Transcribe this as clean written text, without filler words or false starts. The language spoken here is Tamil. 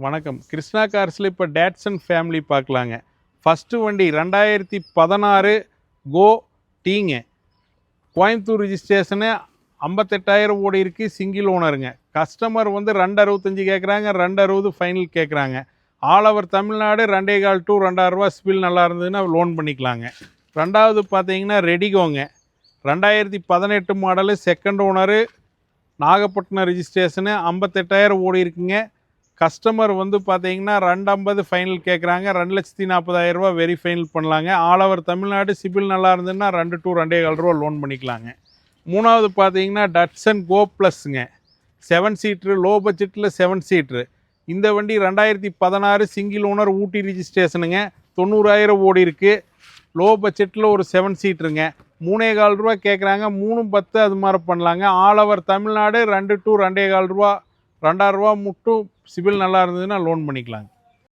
வணக்கம். கிருஷ்ணா கார்ஸில் இப்போ டேட்சன் ஃபேமிலி பார்க்கலாங்க. ஃபஸ்ட்டு வண்டி 2016 கோ டீங்க. கோயம்புத்தூர் ரிஜிஸ்ட்ரேஷனு 58,000 ஓடி இருக்கு. சிங்கிள் ஓனருங்க. கஸ்டமர் வந்து 265 கேட்குறாங்க, 260 ஃபைனல் கேட்குறாங்க. ஆல் ஓவர் தமிழ்நாடு 2,400 to 2,000 ரூபா ஸ்பில் நல்லா இருந்ததுன்னா லோன் பண்ணிக்கலாங்க. ரெண்டாவது பார்த்தீங்கன்னா ரெடிகோங்க. 2018 மாடலு, செகண்ட் ஓனரு, நாகப்பட்டினம் ரிஜிஸ்ட்ரேஷனு, 58,000 ஓடி இருக்குங்க. கஸ்டமர் வந்து பார்த்தீங்கன்னா 250 ஃபைனல் கேட்குறாங்க. 2,40,000 ரூபா வெரி ஃபைனல் பண்ணலாங்க. ஆல் ஓவர் தமிழ்நாடு சிபில் நல்லா இருந்ததுன்னா 2 to 2,400 ரூபா லோன் பண்ணிக்கலாங்க. மூணாவது பார்த்தீங்கன்னா டட்சன் கோ ப்ளஸ்ங்க. 7 சீட்ரு, லோ பட்ஜெட்டில் 7 சீட்ரு. இந்த வண்டி 2016 சிங்கிள் ஓனர், ஊட்டி ரிஜிஸ்ட்ரேஷனுங்க. 90,000 ஓடி இருக்குது. லோ பட்ஜெட்டில் ஒரு 7 சீட்ருங்க. 3,400 ரூபா கேட்குறாங்க. 3,10 அது மாதிரி பண்ணலாங்க. ஆல் ஓவர் தமிழ்நாடு 2 to 2,400 ரூபா, 2,000 ரூபா மட்டும் சிபில் நல்லா இருந்ததுன்னா லோன் பண்ணிக்கலாங்க.